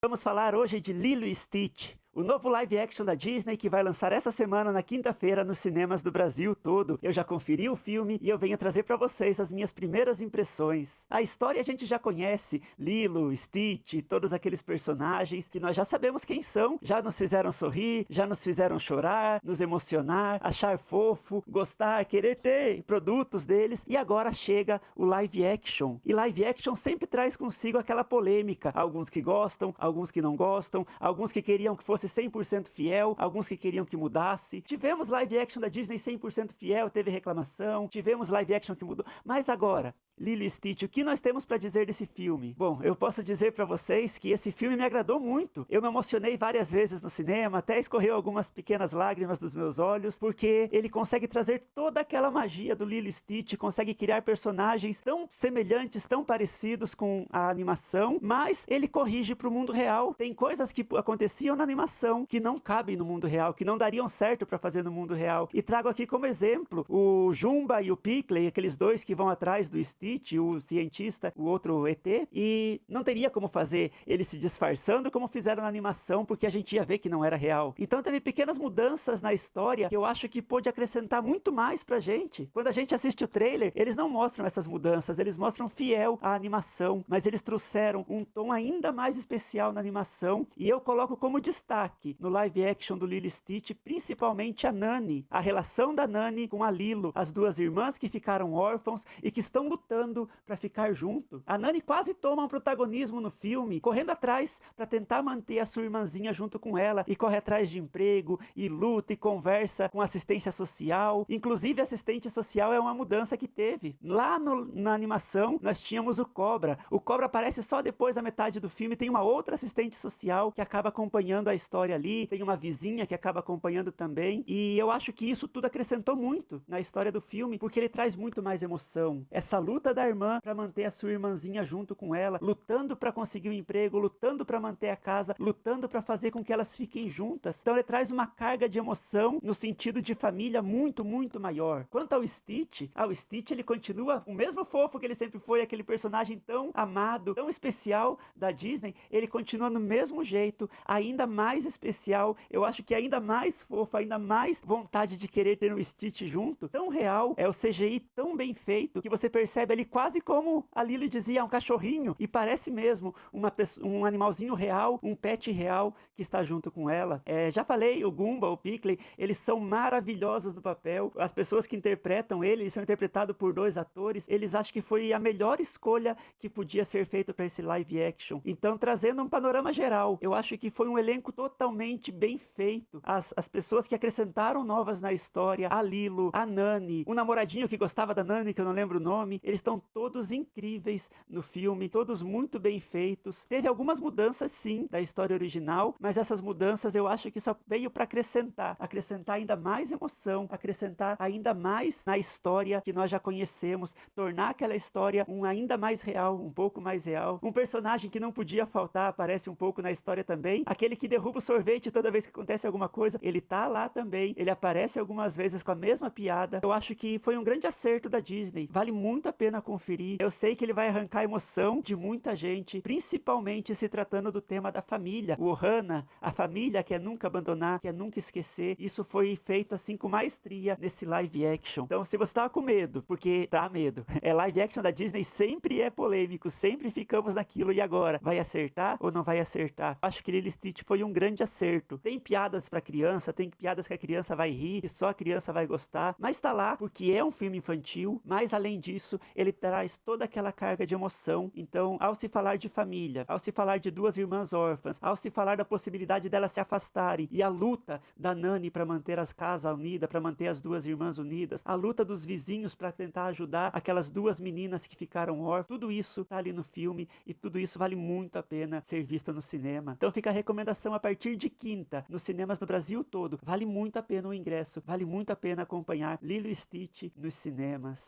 Vamos falar hoje de Lilo e Stitch, o novo live action da Disney que vai lançar essa semana na quinta-feira nos cinemas do Brasil todo. Eu já conferi o filme e eu venho trazer para vocês as minhas primeiras impressões. A história a gente já conhece, Lilo, Stitch, todos aqueles personagens que nós já sabemos quem são, já nos fizeram sorrir, já nos fizeram chorar, nos emocionar, achar fofo, gostar, querer ter produtos deles, e agora chega o live action. E live action sempre traz consigo aquela polêmica, alguns que gostam, alguns que não gostam, alguns que queriam que fosse 100% fiel, alguns que queriam que mudasse. Tivemos live action da Disney 100% fiel, teve reclamação, tivemos live action que mudou, mas agora, Lilo e Stitch, o que nós temos para dizer desse filme? Bom, eu posso dizer para vocês que esse filme me agradou muito. Eu me emocionei várias vezes no cinema, até escorreu algumas pequenas lágrimas dos meus olhos, porque ele consegue trazer toda aquela magia do Lilo e Stitch, consegue criar personagens tão semelhantes, tão parecidos com a animação, mas ele corrige para o mundo real. Tem coisas que aconteciam na animação que não cabem no mundo real, que não dariam certo para fazer no mundo real. E trago aqui como exemplo o Jumba e o Pickley, aqueles dois que vão atrás do Stitch, o cientista, o outro ET, e não teria como fazer ele se disfarçando como fizeram na animação, porque a gente ia ver que não era real. Então teve pequenas mudanças na história que eu acho que pôde acrescentar muito mais pra gente. Quando a gente assiste o trailer, eles não mostram essas mudanças, eles mostram fiel à animação, mas eles trouxeram um tom ainda mais especial na animação, e eu coloco como destaque no live action do Lilo e Stitch, principalmente a Nani, a relação da Nani com a Lilo, as duas irmãs que ficaram órfãos e que estão lutando para ficar junto. A Nani quase toma um protagonismo no filme, correndo atrás para tentar manter a sua irmãzinha junto com ela, e corre atrás de emprego, e luta e conversa com assistência social. Inclusive, assistente social é uma mudança que teve. Lá na animação, nós tínhamos o Cobra. O Cobra aparece só depois da metade do filme, tem uma outra assistente social que acaba acompanhando a história ali, tem uma vizinha que acaba acompanhando também, e eu acho que isso tudo acrescentou muito na história do filme, porque ele traz muito mais emoção. Essa luta da irmã para manter a sua irmãzinha junto com ela, lutando para conseguir um emprego, lutando para manter a casa, lutando para fazer com que elas fiquem juntas. Então ele traz uma carga de emoção no sentido de família muito, muito maior. Quanto ao Stitch, o Stitch ele continua o mesmo fofo que ele sempre foi, aquele personagem tão amado, tão especial da Disney, ele continua no mesmo jeito, ainda mais especial, eu acho que ainda mais fofo, ainda mais vontade de querer ter um Stitch junto, tão real, é o CGI tão bem feito, que você percebe ali quase como a Lily dizia, um cachorrinho, e parece mesmo um animalzinho real, um pet real que está junto com ela. Já falei, o Gumba, o Pickley, eles são maravilhosos no papel, as pessoas que interpretam eles são interpretados por dois atores, eles acham que foi a melhor escolha que podia ser feita para esse live action. Então, trazendo um panorama geral, eu acho que foi um elenco totalmente bem feito, as pessoas que acrescentaram novas na história, a Lilo, a Nani, o namoradinho que gostava da Nani, que eu não lembro o nome, eles estão todos incríveis no filme, todos muito bem feitos. Teve algumas mudanças sim da história original, mas essas mudanças eu acho que só veio para acrescentar ainda mais emoção, acrescentar ainda mais na história que nós já conhecemos, tornar aquela história ainda mais real, um pouco mais real. Um personagem que não podia faltar aparece um pouco na história também, aquele que derruba o sorvete toda vez que acontece alguma coisa, ele tá lá também, ele aparece algumas vezes com a mesma piada. Eu acho que foi um grande acerto da Disney, vale muito a pena conferir. Eu sei que ele vai arrancar a emoção de muita gente, principalmente se tratando do tema da família. O Ohana, a família que é nunca abandonar, que é nunca esquecer. Isso foi feito assim com maestria nesse live action. Então, se você tava com medo, porque dá medo, live action da Disney sempre é polêmico, sempre ficamos naquilo, e agora? Vai acertar ou não vai acertar? Acho que Lilo e Stitch foi um grande acerto. Tem piadas pra criança, tem piadas que a criança vai rir, e só a criança vai gostar, mas tá lá porque é um filme infantil, mas além disso, ele traz toda aquela carga de emoção. Então, ao se falar de família, ao se falar de duas irmãs órfãs, ao se falar da possibilidade delas se afastarem, e a luta da Nani para manter as casas unidas, para manter as duas irmãs unidas, a luta dos vizinhos para tentar ajudar aquelas duas meninas que ficaram órfãs, tudo isso tá ali no filme, e tudo isso vale muito a pena ser visto no cinema. Então fica a recomendação a partir de quinta, nos cinemas no Brasil todo, vale muito a pena o ingresso, vale muito a pena acompanhar Lilo e Stitch nos cinemas.